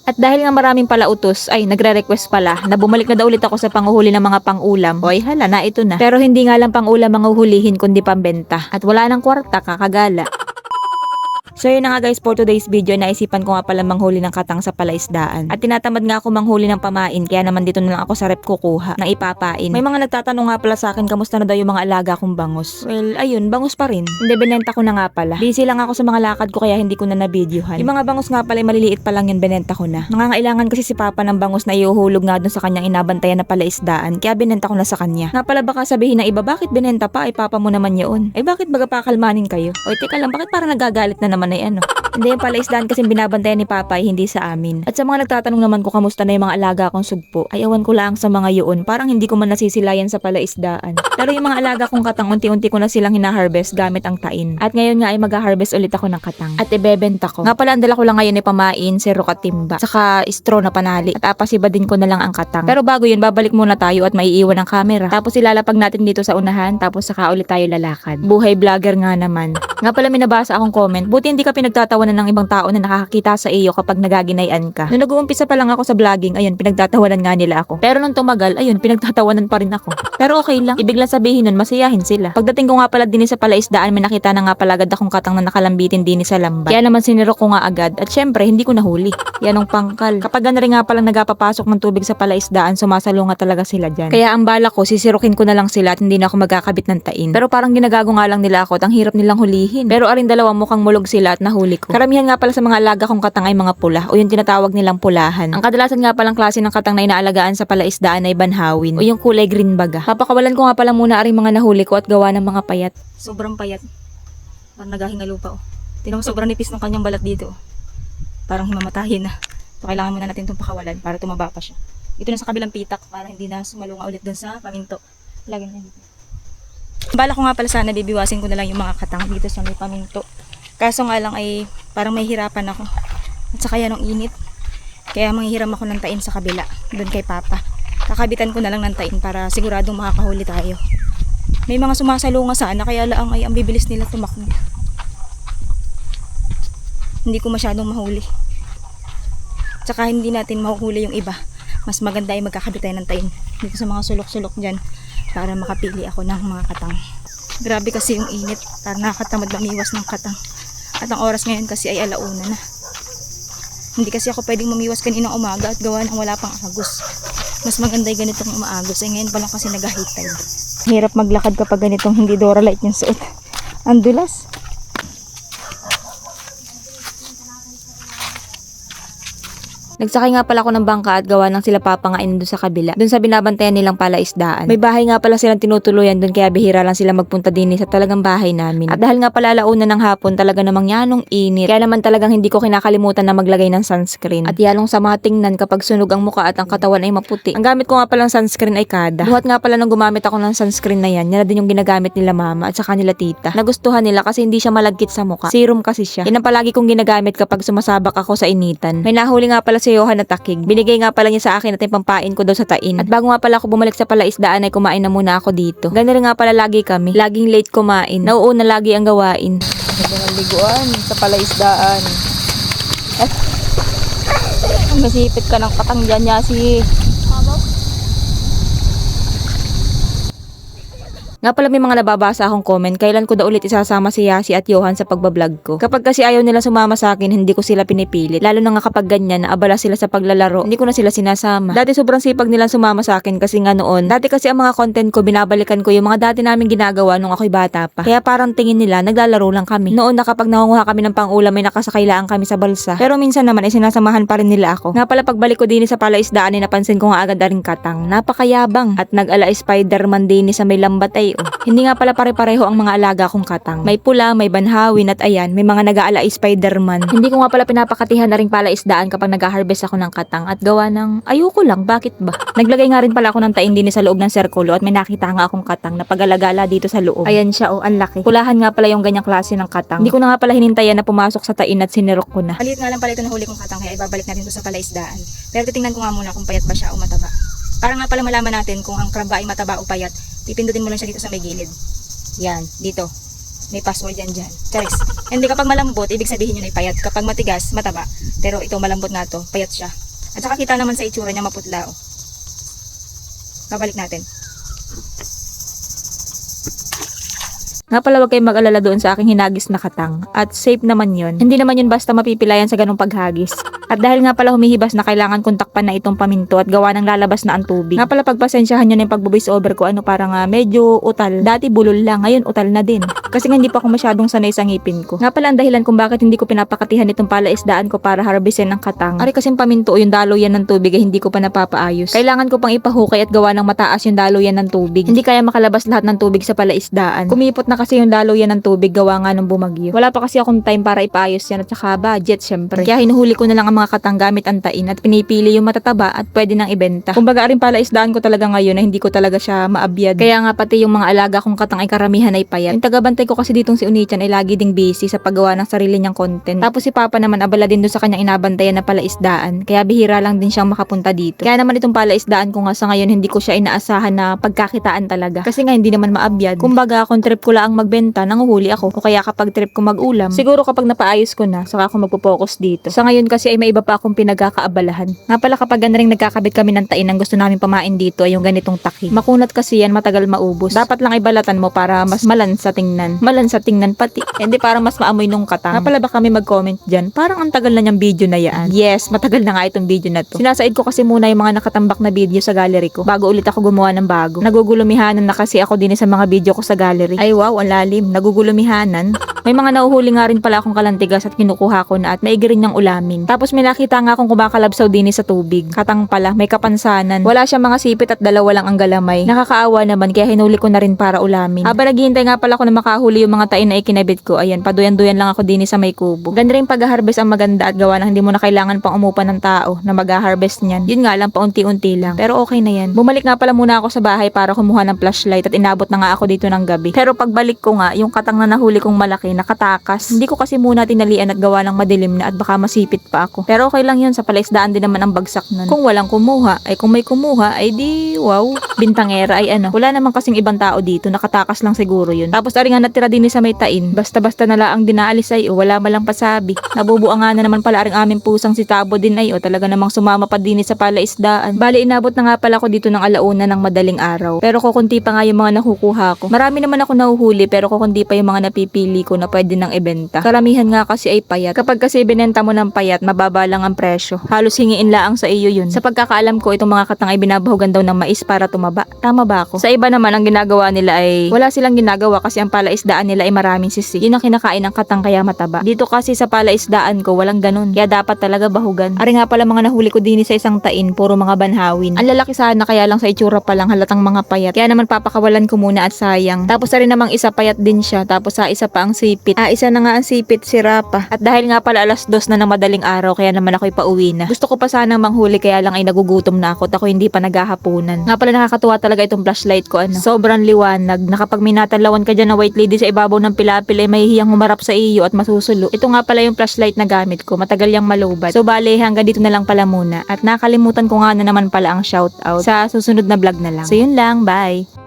At dahil nga maraming pala utos, ay nagre-request pala na bumalik na daw ulit ako sa panguhuli ng mga pangulam. Oy, hala na ito na. Pero hindi nga lang pangulam ang uhulihin kundi pambenta. At wala nang kwarta, kakagala. So yun na nga guys, for today's video, naisipan ko nga pala manghuli ng katang sa palaisdaan. At tinatamad nga ako manghuli ng pamain, kaya naman dito na lang ako sa rep kukuha ng ipapain. May mga nagtatanong nga pala sa akin, kamusta na daw yung mga alaga kong bangus? Well, ayun, bangus pa rin. Hindi, binenta ko na nga pala. Busy lang ako sa mga lakad ko kaya hindi ko na nabidyohan. Yung mga bangus nga pala, maliliit pa lang yun, binenta ko na. Nangangailangan kasi si Papa ng bangus na iuhulog nga dun sa kanyang inabantayan na palaisdaan, kaya binenta ko na sa kanya. Nga pala baka sabihin ng iba, bakit binenta pa? Ay Papa mo naman yun. Ay bakit baga pakalmanin kayo? Oy, teka lang, bakit parang nagagalit na naman ay ano? Hindi, yung palaisdaan kasi binabantayan ni Papa ay hindi sa amin. At sa mga nagtatanong naman ko kamusta na yung mga alaga kong sugpo, ay awan ko lang sa mga yun. Parang hindi ko man nasisilayan sa palaisdaan. Pero yung mga alaga kong katang, unti-unti ko na silang hina-harvest gamit ang tain. At ngayon nga ay mag-harvest ulit ako ng katang. At ibebenta ko. Nga pala, ang dala ko lang ngayon ay pamain, siro katimba, saka straw na panali. At apasiba din ko na lang ang katang. Pero bago yun, babalik muna tayo at maiiwan ang camera. Tapos ilalapag natin dito sa unahan, tapos saka ulit tayo lalakad. Buhay vlogger nga naman. Nga pala, may nabasa akong comment. Buti hindi ka pinagtatawanan ng ibang tao na nakakakita sa iyo kapag nagaginayan ka. Nung nag-uumpisa pa lang ako sa vlogging, ayun, pinagtatawanan nga nila ako. Pero nung tumagal, ayun, pinagtatawanan pa rin ako. Pero okay lang. Ibig lang sabihin nun, masiyahin sila. Pagdating ko nga pala din sa palaisdaan, may nakita na nga pala agad akong katang na nakalambitin din sa lambat. Kaya naman sinirok ko nga agad at syempre, hindi ko nahuli. Yan ang pangkal. Kapag na rin nga palang nagapapasok ng tubig sa palaisdaan, sumasalunga talaga sila dyan. Kaya ang bala ko, sisirukin ko na lang sila at hindi na ako magkakabit ng tain. Pero parang ginagago nga lang nila ako at ang hirap nilang hulihin. Pero arin dalawa mukhang mulog sila at nahuli ko. Karamihan nga pala sa mga alaga kong katang ay mga pula o yung tinatawag nilang pulahan. Ang kadalasan nga palang klase ng katang na inaalagaan sa palaisdaan ay banhawin o yung kulay green baga. Papakawalan ko nga pala muna aring mga nahuli ko at gawa ng mga payat. Sobrang payat. Parang naghahinga lupa oh. Tingnan mo, sobrang nipis ng kanyang balat dito oh. Parang himamatahin na. So kailangan muna natin itong pakawalan para tumaba pa siya. Ito na sa kabilang pitak para hindi na sumalunga ulit dun sa paminto. Lagyan na dito. Bala ko nga pala sana bibiwasin ko na lang yung mga katang dito sa may paminto. Kaso nga lang ay parang may hirapan ako. At saka yan ang init. Kaya manghihiram ako ng tain sa kabila. Doon kay Papa. Kakabitan ko na lang ng tain para siguradong makakahuli tayo. May mga sumasalunga sana kaya lang ay ang bibilis nila tumakbo. Hindi ko masyadong mahuli. Tsaka hindi natin mahuhuli yung iba. Mas maganda ay magkakabit tayo ng tain. Dito sa mga sulok-sulok dyan. Para makapili ako ng mga katang. Grabe kasi yung init. Para nakakatamad mamiwas ng katang. At ang oras ngayon kasi ay alauna na. Hindi kasi ako pwedeng mamiwas kaninang umaga at gawa ng wala pang agos. Mas maganda yung ganitong umaagos. Ay ngayon pa lang kasi nag-high-tide. Hirap maglakad kapag ganitong hindi Dora Light yung suot. Ang dulas. Nagsakay nga pala ako ng bangka at gawa ng sila papangain doon sa kabila. Doon sa binabantayan nilang palaisdaan. May bahay nga pala silang tinutuluyan doon kaya bihira lang sila magpunta din sa talagang bahay namin. At dahil nga pala alauna ng hapon talaga namang yanong init. Kaya naman talagang hindi ko kinakalimutan na maglagay ng sunscreen. At yalong sa mga tingnan kapag sunog ang muka at ang katawan ay maputi. Ang gamit ko nga palang sunscreen ay Kada. Buhat nga pala nung gumamit ako ng sunscreen na yan na din yung ginagamit nila mama at saka nila tita. Nagustuhan nila kasi hindi siya malagkit sa muka. Serum kasi siya. Yan ang palagi kong ginagamit kapag sumasabak ako sa initan. May nahuli nga pala si Johan na takig. Binigay nga pala niya sa akin at yung pampain ko daw sa tain. At bago nga pala ako bumalik sa palaisdaan ay kumain na muna ako dito. Ganun rin nga pala lagi kami. Laging late kumain. Nauuna lagi ang gawain. Naliguan sa palaisdaan. Masipit ka ng katang dyan, Yasi. Nga pala may mga nababasa akong comment, kailan ko daw ulit isasama si Yasi at Johan sa pagbablog ko. Kapag kasi ayaw nila sumama sa akin, hindi ko sila pinipilit. Lalo na nga kapag ganyan, na abala sila sa paglalaro, hindi ko na sila sinasama. Dati sobrang sipag nilang sumama sa akin kasi nga noon. Dati kasi ang mga content ko, binabalikan ko yung mga dati naming ginagawa nung ako'y bata pa. Kaya parang tingin nila, naglalaro lang kami. Noon na kapag nangunguha kami ng pangulam, may nakasakailaan kami sa balsa. Pero minsan naman ay sinasamahan pa rin nila ako. Nga pala pagbalik ko din sa palaisdaan ay napansin ko nga agad na rin katang. Napakayabang. At nag-ala Spider-Man din sa may lambat ay hindi nga pala pare-pareho ang mga alaga kong katang. May pula, may banhawin at ayan, may mga nag-aala Spider-Man. Hindi ko nga pala pinapakatihan na rin palaisdaan kapag nag-harvest ako ng katang at gawa ng ayoko lang, bakit ba? Naglagay nga rin pala ako ng tain din sa loob ng serkulo at may nakita nga akong katang na pag-alagala dito sa loob. Ayan siya, oh, ang laki. Pulahan nga pala yung ganyang klase ng katang. Hindi ko na nga pala hinintayan na pumasok sa tain at sinirok ko na. Maliit nga lang pala ito na huli kong katang kaya ibabalik natin ito sa palaisdaan. Pero titingnan ko nga muna kung payat ba siya o mataba. Para nga pala malaman natin kung ang krab ay mataba o payat, pipindutin mo lang siya dito sa may gilid. Yan, dito. May password yan dyan. Charis. Hindi kapag malambot, ibig sabihin yun ay payat. Kapag matigas, mataba. Pero ito malambot nga to, payat siya. At saka kita naman sa itsura niya maputla. Oh. Babalik natin. Nga pala wag kayong mag-alala doon sa aking hinagis na katang. At safe naman yun. Hindi naman yun basta mapipilayan sa ganung paghagis. At dahil nga pala humihibas na kailangan kong takpan na itong paminto at gawa ng lalabas na ang tubig. Nga pala pagpasensyahan nyo na yung pag-voice over ko parang medyo utal. Dati bulol lang, ngayon utal na din. Kasi nga hindi pa ako masyadong sanay sa ngipin ko. Nga pala ang dahilan kung bakit hindi ko pinapakatihan itong palaisdaan ko para harbisin ng katang. Ari kasing paminto o yung daloyan ng tubig ay hindi ko pa napapaayos. Kailangan ko pang ipahukay at gawa ng mataas yung daloyan ng tubig. Hindi kaya makalabas lahat ng tubig sa palaisdaan. Kumipot na kasi yung daloyan ng tubig gawa nga ng bumagyo. Wala pa kasi akong time para ipaayos yan at saka budget syempre. Kaya hinuhuli ko na lang ang mga katang gamit ang tain at pinipili yung matataba at pwede nang ibenta. Kumbaga rin pala isdaan ko talaga ngayon na hindi ko talaga siya maabyad. Kaya nga pati yung mga alaga kong katang ay karamihan ay payat. Yung tagabantay ko kasi ditong si Unichan ay lagi ding busy sa paggawa ng sarili niyang content. Tapos si Papa naman abala din doon sa kanyang inabantayan na palaisdaan. Kaya bihira lang din siyang makapunta dito. Kaya naman itong palaisdaan ko nga sa ngayon hindi ko siya inaasahan na pagkakitaan talaga. Kasi nga hindi naman maabyad. Kumbaga kung trip ko lang magbenta, nanguhuli ako. O kaya kapag trip ko mag-ulam, siguro kapag napaayos ko na, saka ako magpo-focus dito. Sa ngayon kasi ay may iba pa akong pinagkakaabalahan. Nga pala kapag rin nagkakabit kami ng tain ang gusto namin pamain dito ay yung ganitong taki. Makunat kasi yan, matagal maubos. Dapat lang ibalatan mo para mas malansa tingnan. Malansa tingnan pati. Hindi para mas maamoy nung katang. Nga pala ba kami mag-comment dyan? Parang ang tagal na niyang video na yan. Yes, matagal na nga itong video na to. Sinasaid ko kasi muna yung mga nakatambak na video sa gallery ko bago ulit ako gumawa ng bago. Nagugulumihanan na kasi ako din sa mga video ko sa gallery. Ay wow, ang lalim. Nagugulumihanan. May mga nahuhuli nga rin pala akong kalantigas at kinukuha ko na at maigi rin niyang ulamin. Tapos may nakita nga akong kumakalabsaw din sa tubig. Katang pala, may kapansanan. Wala siyang mga sipit at dalawa lang ang galamay. Nakakaawa naman kaya hinuli ko na rin para ulamin. Habang naghihintay nga pala ako na makahuli yung mga tain na ikinabit ko, ayan, paduyan-duyan lang ako din sa may kubo. Ganda rin pag-harvest ang maganda at gawa ng hindi mo na kailangan pang umupa ng tao na mag-harvest niyan. Yun nga lang, paunti-unti lang. Pero okay na yan. Bumalik nga pala muna ako sa bahay para kumuha ng flashlight at inabot na nga ako dito ng gabi. Pero pagbalik ko nga, yung katang na nahuli kong malaki, nakatakas. Hindi ko kasi muna tinalian at gawa ng madilim na at baka masipit pa ako. Pero okay lang yun, sa palaisdaan din naman ang bagsak nun. Kung walang kumuha, ay kung may kumuha, ay di, wow. Bintangera ay wala naman kasing ibang tao dito, nakatakas lang siguro yun. Tapos ari nga natira din sa may tain, basta-basta na lang dinaalis ay wala malang pasabi. Nabubuangan na naman pala aring aming pusang si Tabo din ay talaga namang sumama pa din sa palaisdaan. Bali inabot na nga pala ako dito ng alauna ng madaling araw. Pero kukunti pa nga yung mga nakukuha ko. Marami naman ako nahuhuli pero kukunti pa yung mga napipili ko na pwede nang ibenta. Karamihan nga kasi ay payat. Kapag kasi binenta mo ng payat, mababa lang ang presyo. Halos hingiin laang sa iyo yun. Sa pagkakaalam ko, itong mga katang ay binabahugan daw ng mais para tumaba. Tama ba ako? Sa iba naman, ang ginagawa nila ay wala silang ginagawa kasi ang palaisdaan nila ay maraming sisi. Yun ang kinakain ng katang kaya mataba. Dito kasi sa palaisdaan ko, walang ganun. Kaya dapat talaga bahugan. Ari nga pala mga nahuli ko din sa isang tain, puro mga banhawin. Ang lalaki sana kaya lang sa itsura pa lang halatang mga payat. Kaya naman papakawalan ko muna at sayang. Tapos na rin namang isa payat din siya. Tapos sa isa pa ang sipit. Isa na nga ang sipit, si Rapa. At dahil nga pala 2:00 na ng madaling araw, kaya naman ako'y pauwi na. Gusto ko pa sanang manghuli kaya lang ay nagugutom na ako at ako hindi pa naghahapunan. Nga pala nakakatuwa talaga itong flashlight ko Sobrang liwanag na kapag may natalawan ka dyan na white lady sa ibabaw ng pilapil ay mahihiyang humarap sa iyo at masusulo. Ito nga pala yung flashlight na gamit ko. Matagal yang malubad. So bale hanggang dito na lang pala muna. At nakalimutan ko nga na naman pala ang shoutout sa susunod na vlog na lang. So yun lang, bye!